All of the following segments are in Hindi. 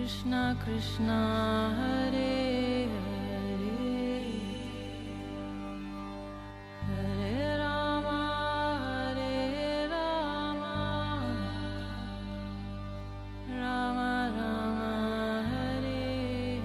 कृष्णा कृष्णा हरे हरे हरे राम राम राम हरे हरे।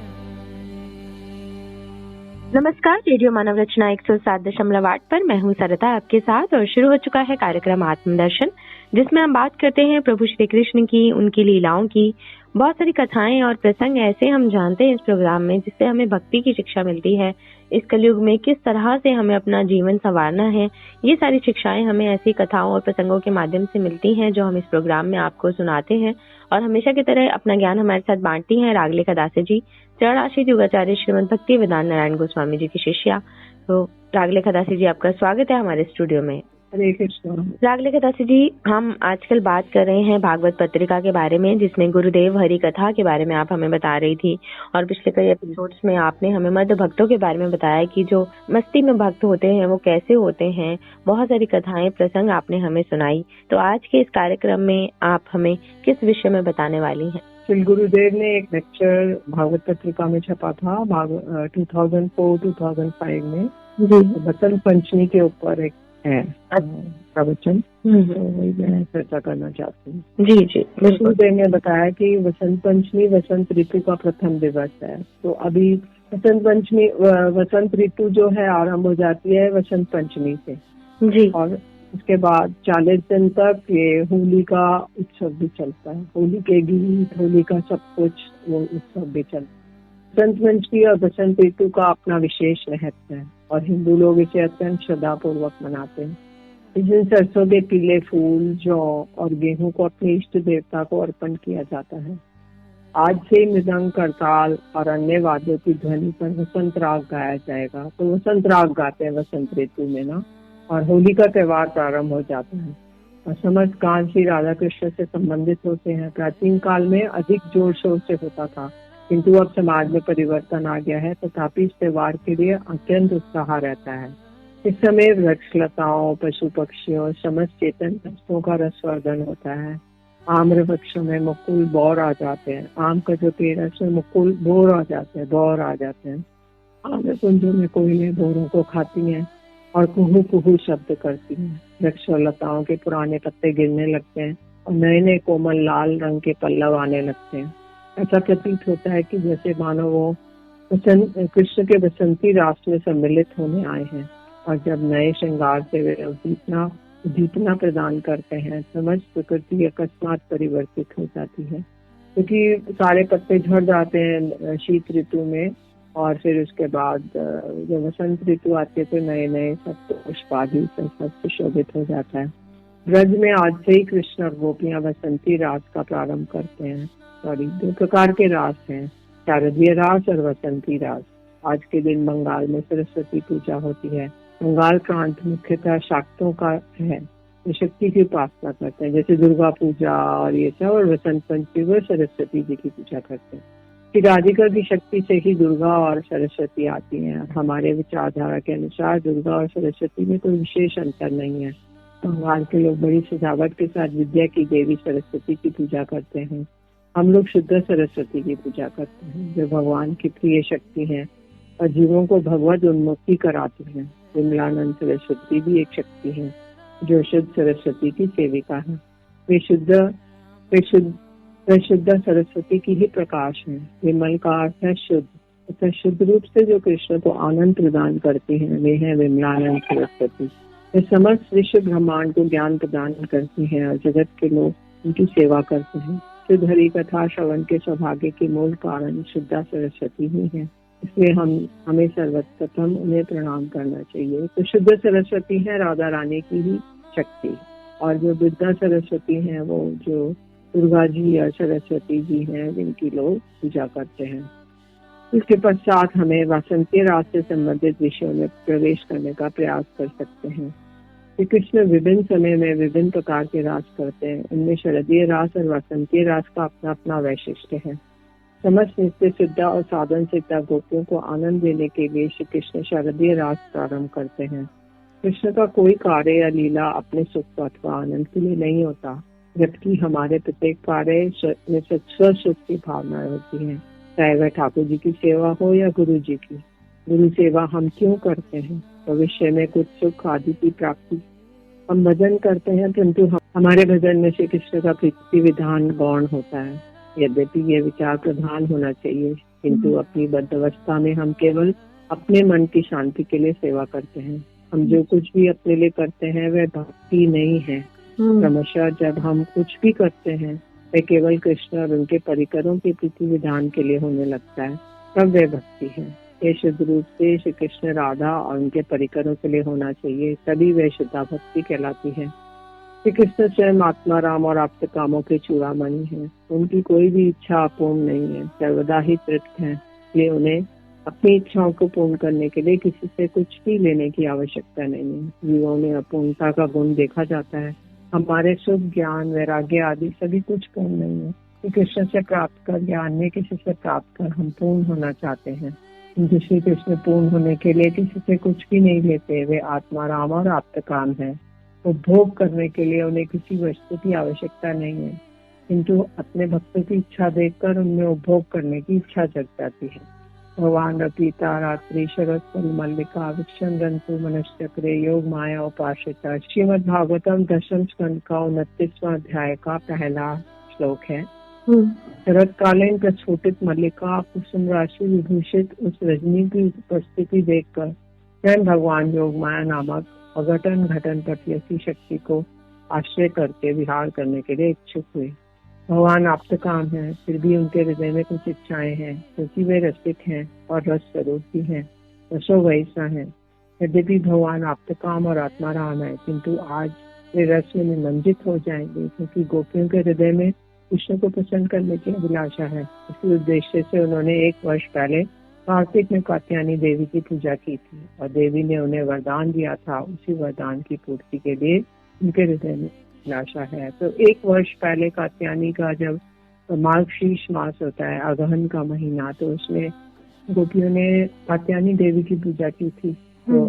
नमस्कार, रेडियो मानव रचना 107.8 पर मैं हूँ सरिता आपके साथ और शुरू हो चुका है कार्यक्रम आत्मदर्शन, जिसमें हम बात करते हैं प्रभु श्री कृष्ण की, उनकी लीलाओं की। बहुत सारी कथाएं और प्रसंग ऐसे हम जानते हैं इस प्रोग्राम में जिससे हमें भक्ति की शिक्षा मिलती है। इस कलयुग में किस तरह से हमें अपना जीवन संवारना है, ये सारी शिक्षाएं हमें ऐसी कथाओं और प्रसंगों के माध्यम से मिलती हैं जो हम इस प्रोग्राम में आपको सुनाते हैं। और हमेशा की तरह अपना ज्ञान हमारे साथ बांटती हैं रागलेखा दासी जी, चरणाश्रित योगाचार्य श्रीमद भक्ति वेदांत नारायण गोस्वामी जी की शिष्या। तो रागलेखा दासी जी, आपका स्वागत है हमारे स्टूडियो में। हरे कृष्ण। रागलेखा दासी जी, हम आजकल बात कर रहे हैं भागवत पत्रिका के बारे में, जिसमें गुरुदेव हरि कथा के बारे में आप हमें बता रही थी। और पिछले कई एपिसोड्स में आपने हमें मध्य भक्तों के बारे में बताया कि जो मस्ती में भक्त होते हैं वो कैसे होते हैं। बहुत सारी कथाएं प्रसंग आपने हमें सुनाई। तो आज के इस कार्यक्रम में आप हमें किस विषय में बताने वाली हैं? श्री गुरुदेव ने एक लेक्चर भागवत पत्रिका में छपा था 2004-2005 में जी। बसंत पंचमी के ऊपर एक है प्रवचन, तो वही मैं चर्चा करना चाहती हूँ। जी जी। गुरुदेव ने बताया कि बसंत पंचमी वसंत ऋतु का प्रथम दिवस है। तो अभी बसंत पंचमी, वसंत ऋतु जो है आरंभ हो जाती है वसंत पंचमी से जी। और उसके बाद 40 दिन तक ये होली का उत्सव भी चलता है। होली के गीत, होली का सब कुछ, वो उत्सव भी चलता है। बसंत पंचमी और बसंत ऋतु का अपना विशेष महत्व है और हिंदू लोग इसे अत्यंत श्रद्धा पूर्वक मनाते हैं। इस दिन सरसों के पीले फूल, जौ और गेहूं को अपने इष्ट देवता को अर्पण किया जाता है। आज से मृदंग, करताल और अन्य वाद्यों की ध्वनि पर वसंत राग गाया जाएगा। तो वसंत राग गाते हैं वसंत ऋतु में ना, और होली का त्योहार प्रारंभ हो जाता है और समस्त गान श्री राधा कृष्ण से संबंधित होते हैं। प्राचीन काल में अधिक जोर शोर से होता था, किंतु अब समाज में परिवर्तन आ गया है, तथापि इस त्योहार के लिए अत्यंत उत्साह रहता है। इस समय वृक्ष लताओं, पशु पक्षियों, समस्त चेतन वस्तुओं का रसवर्धन होता है। आम्र वृक्षों में मुकुल बौर आ जाते हैं। आम का जो पेड़ है उसमें मुकुल बौर आ जाते हैं। आम्र कुंजों में कोयलें बोरों को खाती हैं और कुहू कुहू शब्द करती हैं। वृक्ष और लताओं के पुराने पत्ते गिरने लगते हैं और नए नए कोमल लाल रंग के पल्लव आने लगते हैं। ऐसा प्रतीत होता है कि जैसे मानो वो कृष्ण के बसंती रास में सम्मिलित होने आए हैं। और जब नए श्रृंगार से वे उद्दीपना प्रदान करते हैं, समस्त प्रकृति अकस्मात परिवर्तित हो जाती है, क्योंकि सारे पत्ते झड़ जाते हैं शीत ऋतु में। और फिर उसके बाद जब वसंत ऋतु आती है तो नए नए सब पुष्पादि सब सुशोभित हो जाता है। ब्रज में आज से ही कृष्ण और गोपियां बसंती रास का प्रारंभ करते हैं। दो प्रकार के रास हैं, शारदीय रास और वसंती रास। आज के दिन बंगाल में सरस्वती पूजा होती है। बंगाल प्रांत मुख्यतः शाक्तों का है, जो शक्ति की उपासना करते हैं, जैसे दुर्गा पूजा और ये सब। और वसंत पंचमी में सरस्वती जी की पूजा करते हैं। राधिका की शक्ति से ही दुर्गा और सरस्वती आती हैं। हमारे विचारधारा के अनुसार दुर्गा और सरस्वती में कोई विशेष अंतर नहीं है। बंगाल के लोग बड़ी सजावट के साथ विद्या की देवी सरस्वती की पूजा करते हैं। हम लोग शुद्ध सरस्वती की पूजा करते हैं, जो भगवान की प्रिय शक्ति है और जीवों को भगवत उन्मुक्ति कराती है। विमलानंद सरस्वती भी एक शक्ति है जो शुद्ध सरस्वती की सेविका है। वे शुद्ध सरस्वती की ही प्रकाश है। विमल का अर्थ है शुद्ध, तथा शुद्ध रूप से जो कृष्ण को आनंद प्रदान करती हैं वे हैं विमलानंद सरस्वती। वे समस्त विश्व ब्रह्मांड को ज्ञान प्रदान करती हैं और जगत के लोग उनकी सेवा करते हैं। शुद्ध हरि कथा श्रवण के सौभाग्य के मूल कारण शुद्धा सरस्वती ही है, इसलिए हमें सर्वप्रथम उन्हें प्रणाम करना चाहिए। तो शुद्ध सरस्वती है राधा रानी की ही शक्ति, और जो विद्या सरस्वती है वो जो दुर्गा जी और सरस्वती जी हैं, जिनकी लोग पूजा करते हैं। इसके पश्चात हमें वसंती रास से संबंधित विषयों में प्रवेश करने का प्रयास कर सकते हैं। श्री कृष्ण विभिन्न समय में विभिन्न प्रकार के रास करते हैं। इनमें शरदीय रास और वसंतीय रास का अपना अपना वैशिष्ट्य है। समस्त नित्य सिद्धा और साधन सिद्धा गोपियों को आनंद देने के लिए श्री कृष्ण शरदीय रास प्रारंभ करते हैं। कृष्ण का कोई कार्य या लीला अपने सुख अथवा आनंद के लिए नहीं होता, जबकि हमारे प्रत्येक कार्य में स्वशुद्ध की भावनाएं होती हैं, चाहे वह ठाकुर जी की सेवा हो या गुरु जी की। गुरु सेवा हम क्यों करते हैं? भविष्य में कुछ सुख आदि की प्राप्ति। हम भजन करते हैं, परंतु हमारे भजन में श्री कृष्ण का प्रीति विधान गौण होता है। यद्यपि ये विचार प्रधान होना चाहिए, किंतु अपनी बद्धावस्था में हम केवल अपने मन की शांति के लिए सेवा करते हैं। हम जो कुछ भी अपने लिए करते हैं वह भक्ति नहीं है। क्रमशः जब हम कुछ भी करते हैं वह केवल कृष्ण और उनके परिकरों के प्रीति विधान के लिए होने लगता है, तब वह भक्ति है। ये शुद्ध रूप से श्री कृष्ण, राधा और उनके परिकरों के लिए होना चाहिए, तभी वह शुद्धा भक्ति कहलाती है। श्री कृष्ण स्वयं आत्मा राम और आप्त कामों के चूड़ामणि हैं। उनकी कोई भी इच्छा अपूर्ण नहीं है, सर्वदा ही तृप्त है। इसलिए उन्हें अपनी इच्छाओं को पूर्ण करने के लिए किसी से कुछ भी लेने की आवश्यकता नहीं है। जीवों में अपूर्णता का गुण देखा जाता है। हमारे सुख, ज्ञान, वैराग्य आदि सभी कुछ पूर्ण नहीं है। श्री कृष्ण से प्राप्त कर या अन्य किसी से प्राप्त कर हम पूर्ण होना चाहते हैं, किंतु श्री कृष्ण पूर्ण होने के लिए किसी से कुछ भी नहीं लेते। वे आत्मा राम और आप्त काम है। उपभोग करने के लिए उन्हें किसी वस्तु की आवश्यकता नहीं है, किंतु अपने भक्तों की इच्छा देखकर उनमें उपभोग करने की इच्छा जग जाती है। भगवान रपीता रात्रि शरद फल मल्लिका विक्षण गंतु मनश्चक्रे योग माया उपाश्रिता। श्रीमद् भागवतम दशम स्कंद का 29वां अध्याय का पहला श्लोक है। शरदकालीन प्रस्फुटित मल्लिका कुसुम राशि विभूषित उस रजनी की उपस्थिति देखकर स्वयं भगवान योग माया नामक अघटन घटन प्रत्यसी शक्ति को आश्रय करके विहार करने के लिए इच्छुक हुए। भगवान आप्त काम है, फिर भी उनके हृदय में कुछ इच्छाएं हैं, क्योंकि वे रसिक हैं और रस स्वरूप भी हैं। रसो वैसा है। यद्यपि भगवान आप्त काम और आत्मा राम है, किंतु आज वे रस में निमंजित हो जाएंगे, क्योंकि गोपियों के हृदय में कृष्ण को प्रसन्न करने की अभिलाषा है। इसी उद्देश्य से उन्होंने 1 वर्ष पहले कार्तिक में कात्यायनी देवी की पूजा की थी और देवी ने उन्हें वरदान दिया था। उसी वरदान की पूर्ति के लिए उनके हृदय में अभिलाषा है। तो 1 वर्ष पहले कात्यायनी का जब मार्गशीर्ष मास होता है, अगहन का महीना, तो उसमें गोपियों ने कात्यायनी देवी की पूजा की थी। तो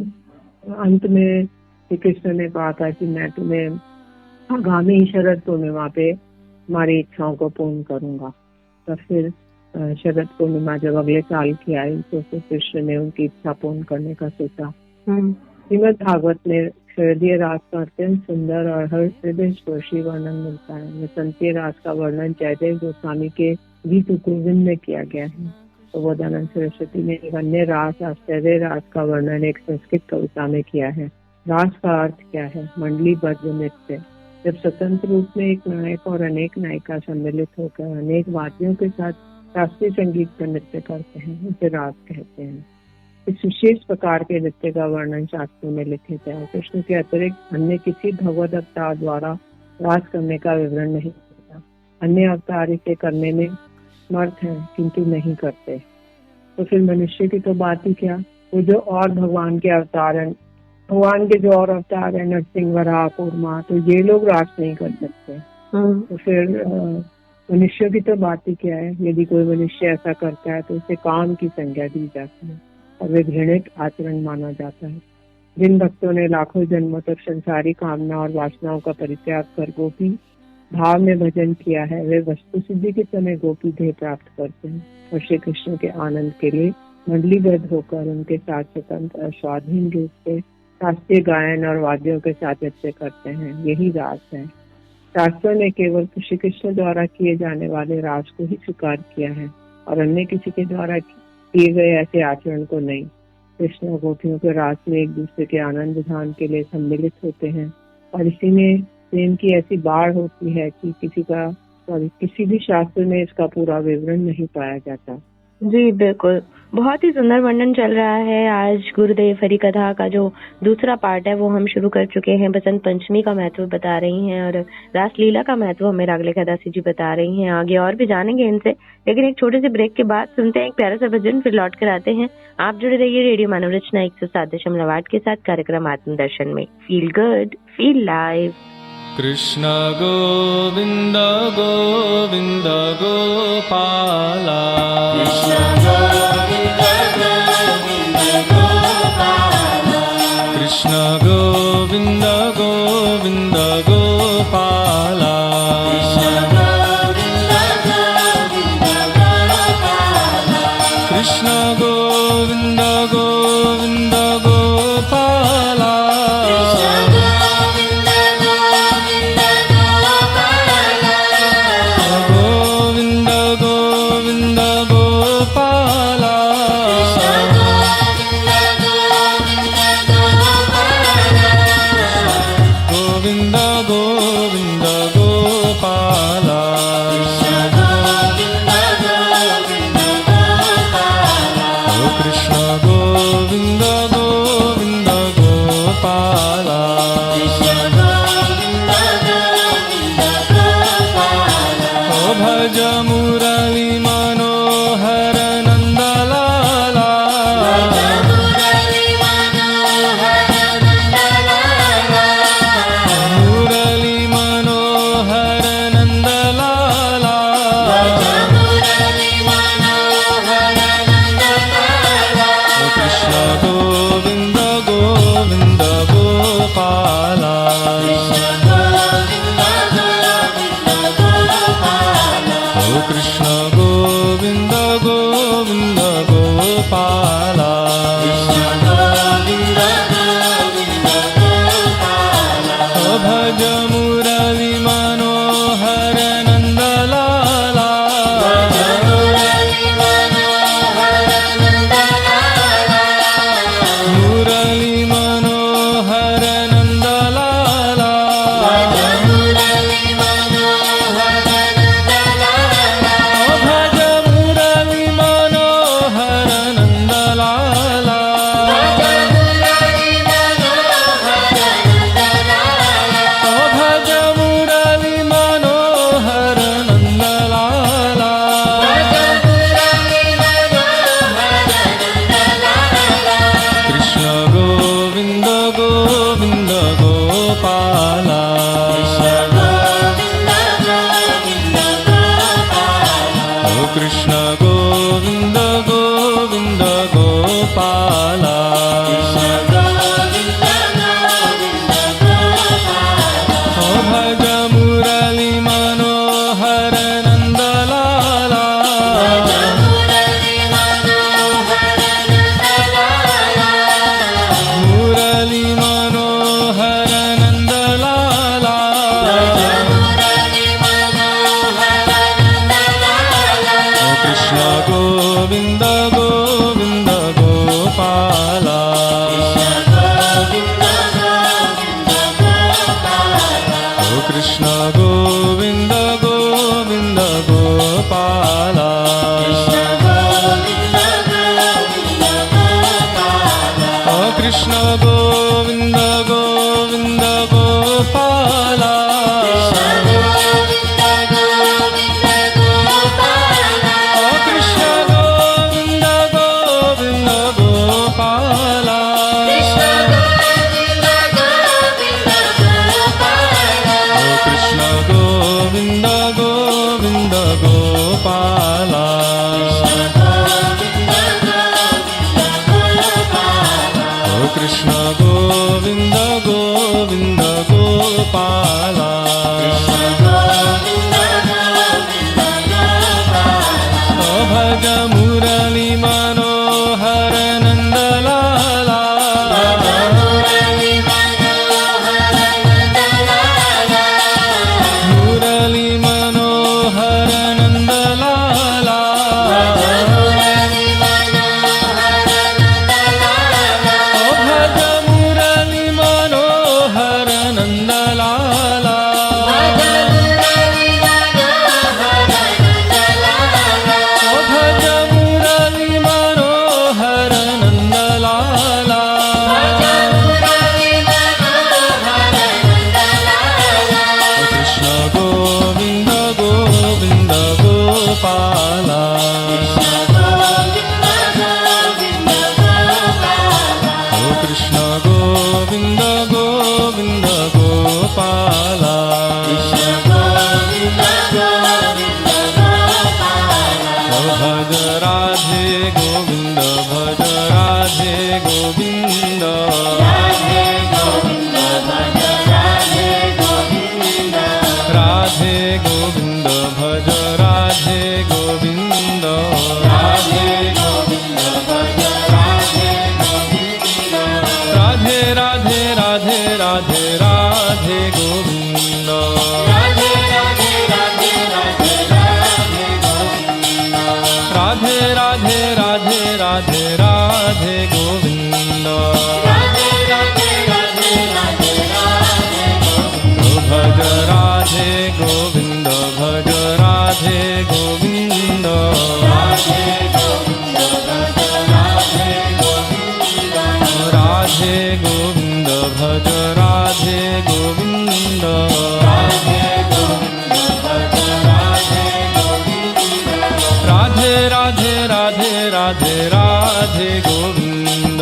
अंत में श्री कृष्ण ने कहा था कि मैं तुम्हें आगामी शरद पूर्णिमा पे हमारी इच्छाओं को पूर्ण करूंगा। तो फिर शरद पूर्णिमा जब अगले साल की आई तो फिर कृष्ण ने उनकी इच्छा पूर्ण करने का सोचा। श्रीमद् भागवत में शरदीय रास का अत्यंत सुंदर और हृदय स्पर्शी वर्णन मिलता है। वसंतीय रास का वर्णन जयदेव गोस्वामी के गीत गोविंद में किया गया है। तो बोधानंद सरस्वती ने एक अन्य रास आश्चर्य रास का वर्णन एक संस्कृत कविता में किया है। रास का अर्थ क्या है? मंडलीबद्ध नृत्य। जब स्वतंत्र रूप में एक नायक और अनेक नायिका सम्मिलित होकर अनेक वाद्यों के साथ शास्त्रीय संगीत का नृत्य करते हैं, उसे रास कहते हैं। इस विशेष प्रकार के नृत्य का वर्णन शास्त्रों में लिखित है। कृष्ण के अतिरिक्त अन्य किसी भगवद अवतार द्वारा रास करने का विवरण नहीं मिलता। अन्य अवतार इसे करने में समर्थ हैं, किंतु नहीं करते। तो फिर मनुष्य की तो बात ही क्या, वो जो और भगवान के अवतार हैं, भगवान के जो और अवतार है, नरसिंह, वराह, कूर्मा, तो ये लोग रास नहीं कर सकते। तो फिर मनुष्य की तो बात ही क्या है। यदि कोई मनुष्य ऐसा करता है तो उसे काम की संज्ञा दी जाती है और वे घृणित आचरण माना जाता है। जिन भक्तों ने लाखों जन्मों तक संसारी कामना और वासनाओं का परित्याग कर गोपी भाव में भजन किया है, वे वस्तु सिद्धि के समय गोपी देह प्राप्त करते हैं और श्री कृष्ण के आनंद के लिए मंडलीबद्ध होकर उनके साथ स्वतंत्र और स्वाधीन रूप से शास्त्रीय गायन और वाद्यों के साथ नृत्य करते हैं। यही रास है। शास्त्रों ने केवल श्री कृष्ण द्वारा किए जाने वाले रास को ही स्वीकार किया है और अन्य किसी के द्वारा किए गए ऐसे आचरण को नहीं। कृष्ण और गोपियों के रास में एक दूसरे के आनंद विधान के लिए सम्मिलित होते हैं और इसी में प्रेम की ऐसी बाढ़ होती है कि किसी भी शास्त्र में इसका पूरा विवरण नहीं पाया जाता। जी बिल्कुल, बहुत ही सुंदर वर्णन चल रहा है। आज गुरुदेव हरि कथा का जो दूसरा पार्ट है वो हम शुरू कर चुके हैं। बसंत पंचमी का महत्व बता रही हैं और रासलीला का महत्व हमें रागले दासी जी बता रही हैं। आगे और भी जानेंगे इनसे, लेकिन एक छोटे से ब्रेक के बाद सुनते हैं एक प्यारा सा भजन, फिर लौट कर आते हैं। आप जुड़े रहिए रेडियो मानव रचना 107.8 के साथ कार्यक्रम आत्मदर्शन में। Feel good, feel live. Krishna Govind Govind Gopala, Krishna Govind Govind Gopala, Krishna Govind Govind Gopala. Krishna Govind Govind Gopala Krishna Govind Govind Gopala Krishna Govind Govind Gopala Krishna Govind Govind Gopala भज मुरली मनोहर नन्दलाला मुरली मनोहर नन्दलाला भज मुरली मनोहर नन्दलाला भज मुरली मनोहर नन्दलाला कृष्ण गोविन्द गोविन्द गोपाला कृष्ण गोविन्द गोविन्द गोपाला भज राधे गोविन्द भज राधे गोविन्द राधे गोविन्द भज राधे गोविन्द राधे गोविन्द भज राधे गोविन्द राधे राधे राधे राधे राधे गोविन्द राधे राधे राधे राधे राधे गोविन्द राधे राधे राधे राधे राधे गोविन्द राधे राधे राधे राधे राधे गोविन्द भज राधे गोविन्द भज राधे गोविन्द राधे गोविन्द भज राधे गोविन्द राधे गोविन्द भज राधे गोविन्द राधे गोविन्द भज राधे गोविन्द राधे राधे राधे राधे राधे गोविन्द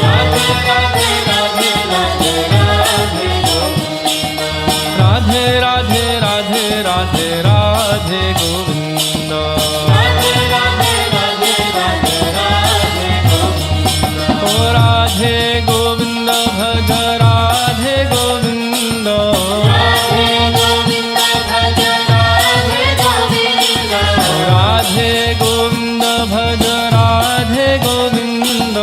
राधे राधे राधे राधे राधे गोविन्द राधे राधे राधे राधे राधे गोविन्द राधे राधे राधे राधे राधे गोविन्द ओ राधे गोविन्द भज राधे गोविन्द राधे गोविन्द भज राधे गोविन्द राधे गोविन्द भज राधे गोविन्द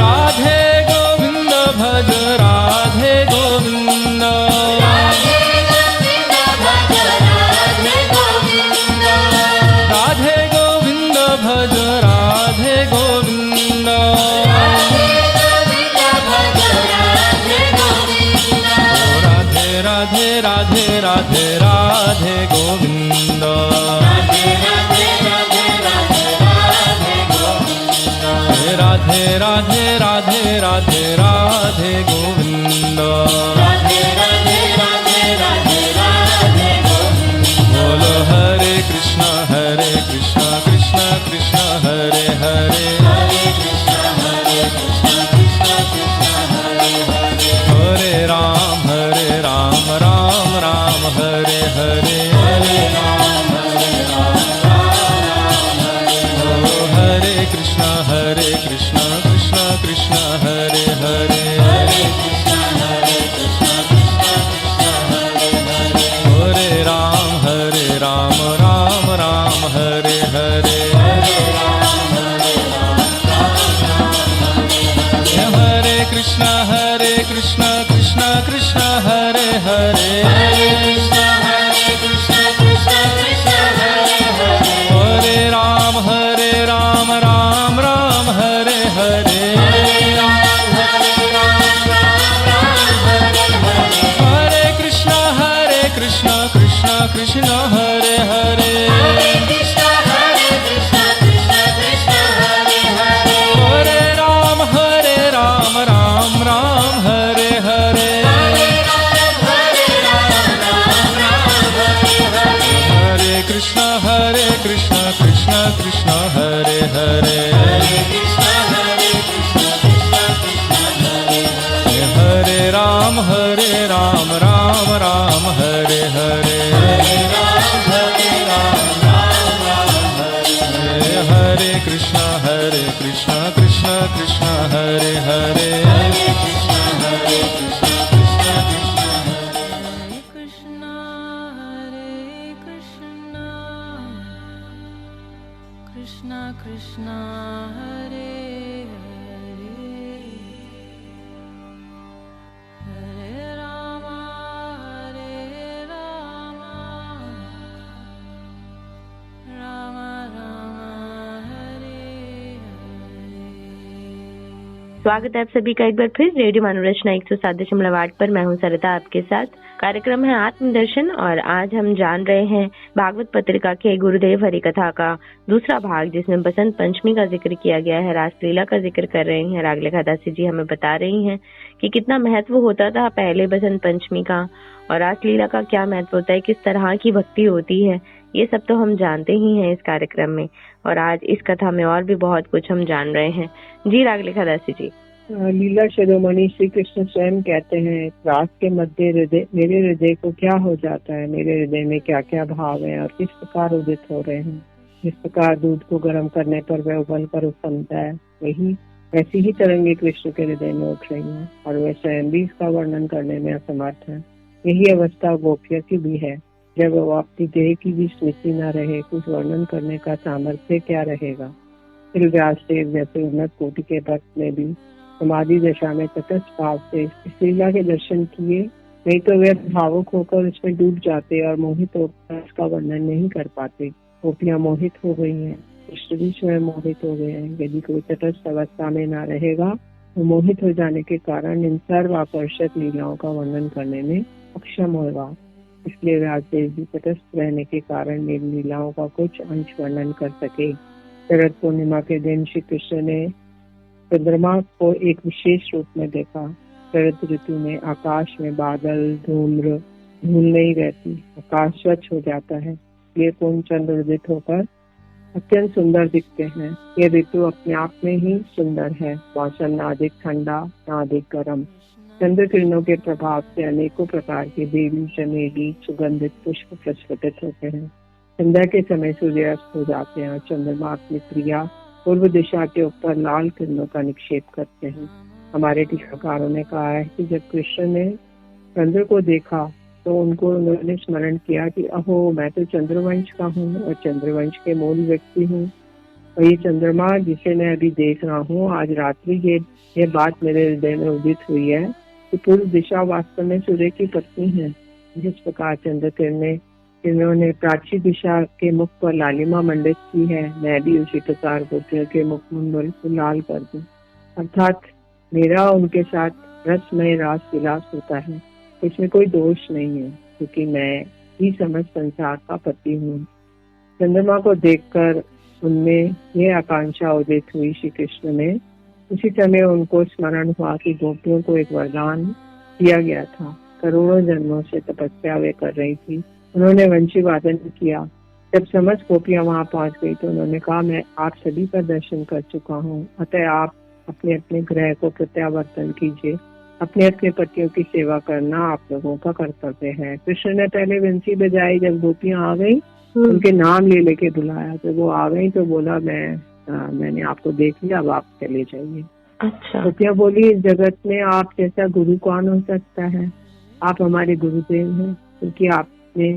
राधे गोविन्द भज राधे गोविन्द राधे गोविन्द भज राधे गोविन्द राधे गोविन्द भज राधे गोविन्द राधे राधे राधे राधे राधे गोविन्द राधे राधे राधे राधे राधे गोविन्द राधे राधे राधे राधे राधे गोविन्द राधे राधे राधे राधे राधे गोविन्द बोलो हरे कृष्ण कृष्ण कृष्ण हरे हरे हरे कृष्ण कृष्ण कृष्ण हरे हरे हरे राम राम राम हरे हरे हरे राम राम राम हरे हरे कृष्ण कृष्ण कृष्ण हरे हरे हरे कृष्ण कृष्ण कृष्ण हरे हरे हरे राम राम राम हरे हरे हरे राम हरे Krishna Krishna Krishna Hare Hare Hare Krishna Krishna Krishna Hare Hare Hare Ram Ram Ram Hare Hare Hare Ram Ram Hare Hare Hare Krishna Krishna Krishna Hare Hare Hare Krishna Krishna Hare Hare Hare Ram Ram Ram Hare Hare Hare Krishna Krishna Krishna Hare Hare Krishna Krishna Hare Hare Hare Rama Rama Rama Hare Hare। स्वागत है आप सभी का एक बार फिर रेडियो मनोरचना 107.8 पर। मैं हूं सरिता आपके साथ। कार्यक्रम है आत्मदर्शन और आज हम जान रहे हैं भागवत पत्रिका के गुरुदेव हरि कथा का दूसरा भाग, जिसमें बसंत पंचमी का जिक्र किया गया है, रासलीला का जिक्र कर रहे हैं। रागलेखा दासी जी हमें बता रही हैं कि कितना महत्व होता था पहले बसंत पंचमी का और रासलीला का क्या महत्व होता है, किस तरह की भक्ति होती है, ये सब तो हम जानते ही हैं इस कार्यक्रम में। और आज इस कथा में और भी बहुत कुछ हम जान रहे हैं। जी रागलेखा दासी जी। लीला शिरोमणि श्री कृष्ण स्वयं कहते हैं, रास के मध्य मेरे हृदय को क्या हो जाता है, मेरे हृदय में क्या क्या भाव है और किस प्रकार उदित हो रहे हैं। जिस प्रकार दूध को गर्म करने पर वह उबल कर उफनता है, वैसी ही तरंगे कृष्ण के हृदय में उठ रही हैं और वह स्वयं भी इसका वर्णन करने में असमर्थ है। यही अवस्था गोपिया की भी है। जब वो अपनी देह की भी स्मृति न रहे, कुछ वर्णन करने का सामर्थ्य क्या रहेगा। फिर व्यासदेव जैसे उन्नत कोटि के भक्त में भी समाधि दशा में तटस्थ भाव से इस लीला के दर्शन किए, नहीं तो वे भावुक होकर इसमें डूब जाते और मोहित होकर इसका वर्णन नहीं कर पाते। गोपियां मोहित हो गई हैं, कृष्ण भी स्वयं मोहित हो गए हैं। यदि कोई तटस्थ अवस्था में न रहेगा तो मोहित हो जाने के कारण इन सर्व आकर्षक लीलाओं का वर्णन करने में अक्षम होगा। इसलिए व्यासदेव जी तटस्थ रहने के कारण इन लीलाओं का कुछ अंश वर्णन कर सके। शरद पूर्णिमा के दिन श्री कृष्ण ने चंद्रमा को एक विशेष रूप में देखा। शरद ऋतु में आकाश में बादल धूल नहीं रहती, आकाश स्वच्छ हो जाता है। ये पूर्ण चंद्र उदित होकर अत्यंत सुंदर दिखते हैं। ये ऋतु अपने आप में ही सुंदर है। मौसम न अधिक ठंडा न अधिक गर्म। चंद्र किरणों के प्रभाव से अनेकों प्रकार के बेली चमेली सुगंधित पुष्प प्रस्फुटित होते हैं। संध्या के समय सूर्यास्त हो जाते हैं और चंद्रमा अपनी क्रिया पूर्व दिशा के ऊपर लाल किरणों का निक्षेप करते हैं। हमारे टीकाकारों ने कहा है कि जब कृष्ण ने चंद्र को देखा तो उन्होंने स्मरण किया कि अहो, मैं तो चंद्रवंश का हूँ और चंद्रवंश के मूल व्यक्ति हूँ। और ये चंद्रमा जिसे मैं अभी देख रहा हूँ, आज रात्रि ये बात मेरे हृदय में उदित हुई है कि पूर्व दिशा वास्तव में सूर्य की पत्नी है। जिस प्रकार चंद्र किरणों ने प्राची दिशा के मुख पर लालिमा मंडित की है, मैं भी उसी प्रकार गोपियों के मुखमंडल को लाल कर दूं। अर्थात मेरा उनके साथ रसमय रास विलास होता है। इसमें कोई दोष नहीं है, क्योंकि मैं ही समस्त संसार का पति हूँ। चंद्रमा को देखकर उनमें यह आकांक्षा उदित हुई श्री कृष्ण में। उसी समय उनको स्मरण हुआ कि गोपियों को एक वरदान दिया गया था। करोड़ों जन्मों से तपस्या वे कर रही थी। उन्होंने वंशी वादन किया। जब समस्त गोपियां वहां पहुंच गई तो उन्होंने कहा, मैं आप सभी का दर्शन कर चुका हूँ, अतः आप अपने अपने ग्रह को प्रत्यावर्तन कीजिए। अपने अपने पतियों की सेवा करना आप लोगों का कर्तव्य है। कृष्ण ने पहले वंशी बजाई। जब गोपियां आ गई, उनके नाम ले लेके बुलाया। जब वो आ गई तो बोला, मैंने आपको देख लिया, अब आप चले जाइए। अच्छा। गोपियां बोली, इस जगत में आप जैसा गुरु कौन हो सकता है? आप हमारे गुरुदेव हैं, क्योंकि आपने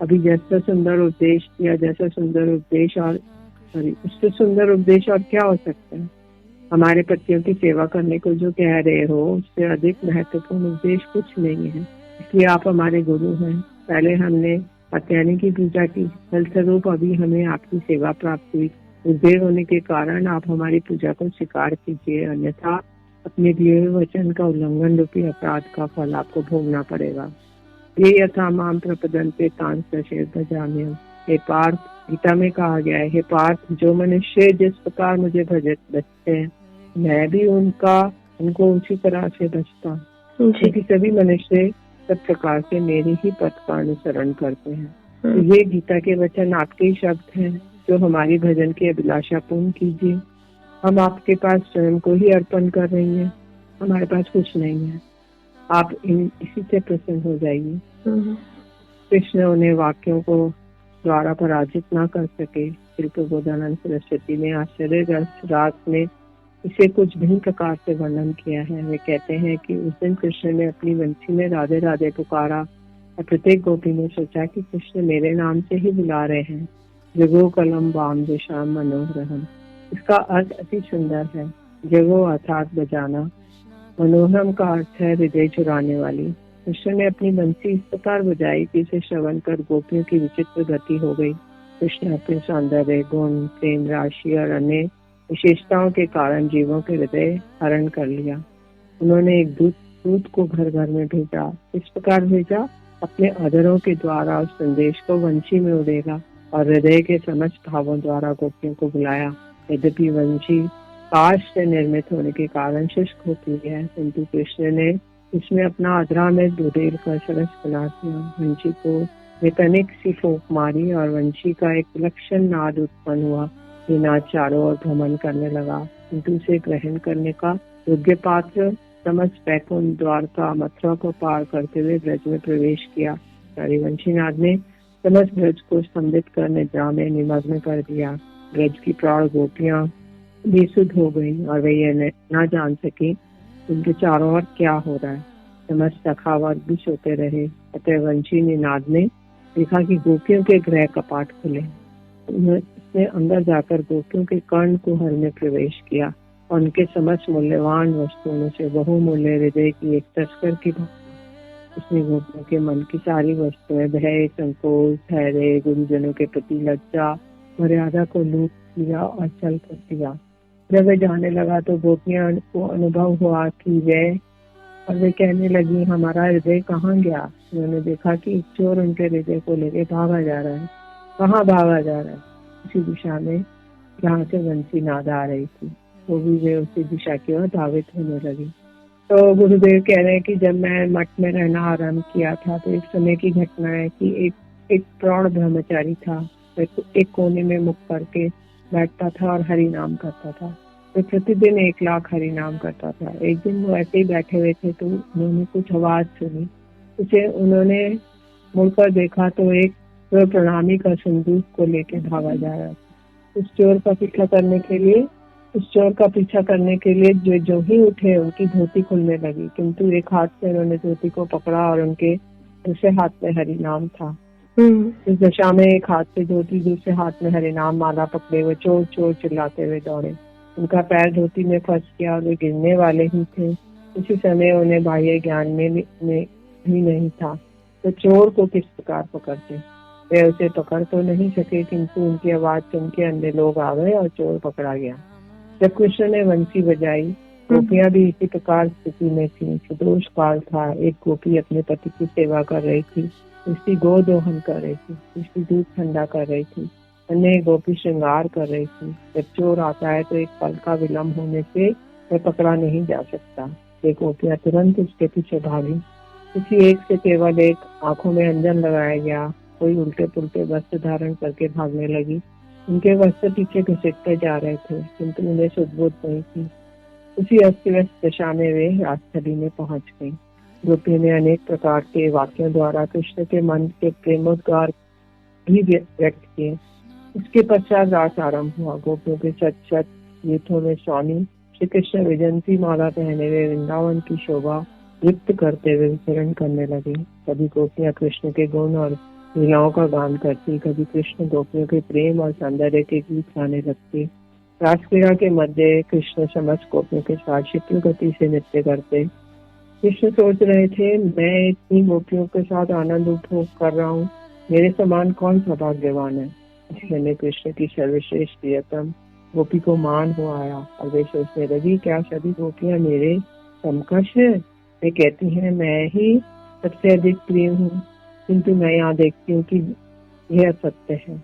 अभी जैसा सुंदर उपदेश किया, जैसा सुंदर उपदेश और उससे सुंदर उपदेश और क्या हो सकता है? हमारे पतियों की सेवा करने को जो कह रहे हो, उससे अधिक महत्वपूर्ण उपदेश कुछ नहीं है। इसलिए आप हमारे गुरु हैं। पहले हमने कात्यायनी की पूजा की, फलस्वरूप अभी हमें आपकी सेवा प्राप्त हुई। गुरुदेव होने के कारण आप हमारी पूजा को स्वीकार कीजिए, अन्यथा अपने दिए हुए वचन का उल्लंघन रूपी अपराध का फल आपको भोगना पड़ेगा। ये यथा माम प्रपदन्ते तान् सशेर भजाम्यहम्। हे पार्थ, गीता में कहा गया है, हे पार्थ, जो मनुष्य जिस प्रकार मुझे बचते हैं, मैं भी उनको उसी तरह से बचता हूँ, क्योंकि सभी मनुष्य सब प्रकार से मेरे ही पथ का अनुसरण करते हैं। तो ये गीता के वचन आपके ही शब्द हैं। जो हमारी भजन की अभिलाषा पूर्ण कीजिए। हम आपके पास स्वयं को ही अर्पण कर रही हैं, हमारे पास कुछ नहीं है, आप इसी से प्रसन्न हो जाइए। कृष्ण उन्हें वाक्यों को द्वारा पराजित ना कर सके। श्री प्रबोधानंद सरस्वती ने आश्चर्यग्रस्त रास में इसे कुछ भिन्न प्रकार से वर्णन किया है। वे कहते हैं कि उस दिन कृष्ण ने अपनी वंशी में राधे राधे पुकारा और प्रत्येक गोपी ने सोचा कि कृष्ण मेरे नाम से ही बुला रहे हैं। जगो कलम वाम दिशाम मनोहरम। इसका अर्थ अति सुंदर है। जगो अर्थात बजाना, मनोहरम का अर्थ है हृदय चुराने वाली। कृष्ण ने अपनी बंसी इस प्रकार बजाई कि इसे श्रवण कर गोपियों की विचित्र गति हो गई। कृष्ण अपने सौंदर्य, गुण, प्रेम राशि और अन्य विशेषताओं के कारण जीवों के हृदय हरण कर लिया। उन्होंने एक दूत को घर घर में भेजा। इस प्रकार भेजा, अपने अधरों के द्वारा उस संदेश को वंशी में उड़ेगा और हृदय के समस्त भावों द्वारा गोपियों को बुलाया। यद्यपि वंशी काष्ठ से निर्मित होने के कारण शुष्क होती है, किंतु कृष्ण ने इसमें अपना अधरा में डुडेल कर सरस बना दिया। वंशी को वितनिक सी फूंक मारी और वंशी का एक विलक्षण नाद उत्पन्न हुआ। ये नाद चारों ओर भ्रमण करने लगा, किंतु उसे ग्रहण करने का योग्य पात्र समस्त वैकुंठ द्वारका मथुरा को पार करते हुए ब्रज में प्रवेश किया। वंशी नाद ने समस्त ब्रज को स्तंभित कर निद्रा में निमग्न कर दिया। ब्रज की प्रौढ़ गोपियां बेसुध हो गई और वे यह न जान सके उनके चारों ओर क्या हो रहा है। समस्त सखावत भी सोते रहे। अतः वंशी निनाद ने देखा कि गोपियों के गृह कपाट खुले। उसने अंदर जाकर गोपियों के कर्ण कुहर में प्रवेश किया और उनके समस्त मूल्यवान वस्तुओं से बहुमूल्य हृदय की एक तस्कर की उसने गोपियों के मन की सारी वस्तुएं, भय, संकोच, धैर्य, गुरुजनों के प्रति लज्जा, मर्यादा को लूट लिया और चल कर दिया। जब वे जाने लगा तो गोपियां को अनुभव हुआ कि वे कहने लगी, हमारा हृदय कहाँ गया। उन्होंने देखा कि एक चोर उनके हृदय को लेके भागा जा रहा है। कहाँ भागा जा रहा है? उसी दिशा में जहाँ से वंशी नाद आ रही थी। तो भी वे उसी दिशा की ओर धावित होने लगी। तो गुरुदेव कह रहे हैं कि जब मैं मठ में रहना आरंभ किया था तो एक समय की घटना है कि एक प्रौढ़ ब्रह्मचारी था। एक कोने में मुख करके बैठता था और हरि नाम करता था। तो प्रतिदिन 1 लाख हरि नाम करता था। एक दिन वो ऐसे ही बैठे हुए थे तो उन्होंने कुछ आवाज सुनी। उसे उन्होंने मुड़कर देखा तो एक प्रणामी का संदूक को लेके भागा जा रहा था। उस चोर का पीछा करने के लिए जो ही उठे उनकी धोती खुलने लगी, किंतु एक हाथ से उन्होंने धोती को पकड़ा और उनके दूसरे हाथ में हरि नाम था। इस दशा में एक हाथ से धोती, दूसरे हाथ में हरि नाम माला पकड़े हुए चोर चोर चिल्लाते हुए दौड़े। उनका पैर धोती में फंस गया और वे गिरने वाले ही थे। उसी समय उन्हें बाह्य ज्ञान में भी नहीं था तो चोर को किस प्रकार पकड़ते। वे उसे पकड़ तो नहीं सके, किंतु उनकी आवाज सुन के अन्य लोग आ गए और चोर पकड़ा गया। जब कृष्ण ने वंशी बजाई, गोपियां भी इसी प्रकार स्थिति में थी। सुदोष काल था। एक गोपी अपने पति की सेवा कर रही थी, उसकी गोदोहन कर रही थी, उसकी दूध ठंडा कर रही थी, अन्य गोपी श्रृंगार कर रही थी। जब चोर आता है तो एक पल का विलम्ब होने से वह पकड़ा नहीं जा सकता। एक गोपियां तुरंत उसके पीछे भागी। किसी एक से केवल एक आंखों में अंजन लगाया गया। कोई उल्टे पुल्टे वस्त्र धारण करके भागने लगी। उनके वस्त्र पीछे घसीटते जा रहे थे, किंतु उन्हें सुधबुद्ध नहीं थी। उसी अस्त व्यस्त दशा में वे राजस्थली में पहुंच गई। गोपियों ने अनेक प्रकार के वाक्यों द्वारा कृष्ण के मन के प्रेमोद्गार भी व्यक्त किए। इसके पश्चात रास आरंभ हुआ। गोपियों के सच युद्धों में स्वामी श्री कृष्ण विजंती माला पहने हुए वृंदावन की शोभा युक्त करते हुए विचरण करने लगे। कभी गोपियां कृष्ण के गुण और लीलाओं का गान करती, कभी कृष्ण गोपियों के प्रेम और सौंदर्य के गीत गाने लगते। रासक्रीड़ा के मध्य कृष्ण समस्त गोपियों के साथ क्षिप्र गति से नृत्य करते। कृष्ण सोच रहे थे, मैं इतनी गोपियों के साथ आनंद उपभोग कर रहा हूँ, मेरे समान कौन सा भाग्यवान है। इसलिए कृष्ण की सर्वश्रेष्ठ प्रियतम गोपी को मान हो आया और वे सोचने लगी, क्या सभी गोपियां मेरे समकक्ष है। वे कहती हैं मैं ही सबसे अधिक प्रिय हूँ, किंतु मैं यहाँ देखती हूँ कि यह सत्य है।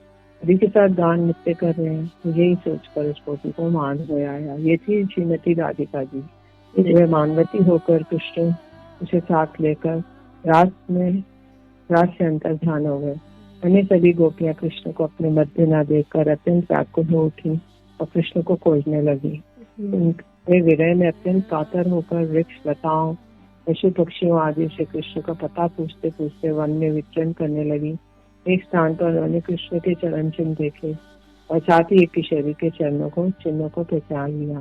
सभी के साथ गान नृत्य कर रहे हैं। यही सोचकर उस गोपी को मान हो आया। ये थी श्रीमती राधिका जी। वह मानवती होकर कृष्ण उसे साथ लेकर रात से अंतर ध्यान हो गए। अन्य सभी गोपियां कृष्ण को अपने मध्य न देखकर अत्यंत व्याकुल हो उठी और कृष्ण को खोजने लगी। वे विरह में अत्यंत कातर होकर वृक्ष, लताओं, पशु पक्षियों आदि से कृष्ण का पता पूछते पूछते वन में विचरण करने लगी। एक स्थान पर उन्होंने कृष्ण के चरण चिन्ह देखे और साथ ही एक किशोरी के चिन्हों को पहचान लिया,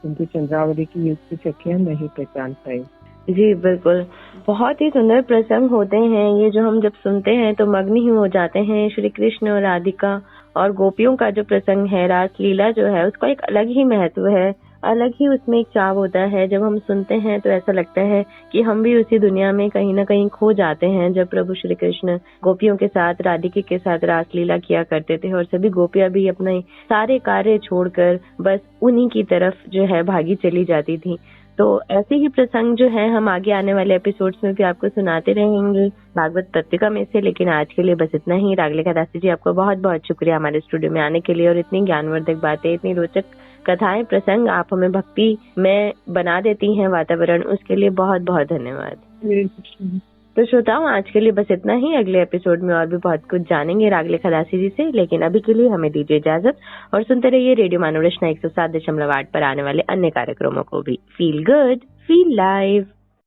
किंतु चंद्रावली की युक्त चकियां नहीं पहचान पाई। जी बिल्कुल, बहुत ही सुंदर प्रसंग होते हैं ये, जो हम जब सुनते हैं तो मग्न ही हो जाते हैं। श्री कृष्ण और राधिका और गोपियों का जो प्रसंग है, रास लीला जो है, उसका एक अलग ही महत्व है, अलग ही उसमें एक चाव होता है। जब हम सुनते हैं तो ऐसा लगता है कि हम भी उसी दुनिया में कहीं ना कहीं खो जाते हैं जब प्रभु श्री कृष्ण गोपियों के साथ, राधिका के साथ रास लीला किया करते थे और सभी गोपियां भी अपने सारे कार्य छोड़कर बस उन्हीं की तरफ जो है भागी चली जाती थी। तो ऐसे ही प्रसंग जो है हम आगे आने वाले एपिसोड्स में भी आपको सुनाते रहेंगे भागवत पत्रिका में से। लेकिन आज के लिए बस इतना ही। रागलेखा दासी जी, आपको बहुत बहुत शुक्रिया हमारे स्टूडियो में आने के लिए और इतनी ज्ञानवर्धक बातें, इतनी रोचक कथाएं, प्रसंग आप हमें भक्ति में बना देती हैं वातावरण, उसके लिए बहुत बहुत धन्यवाद। तो श्रोताओं, आज के लिए बस इतना ही। अगले एपिसोड में और भी बहुत कुछ जानेंगे रागलेखा दासी जी से, लेकिन अभी के लिए हमें दीजिए इजाजत और सुनते रहिए रेडियो मानव रचना 107.8 पर आने वाले अन्य कार्यक्रमों को भी। Feel good, feel live.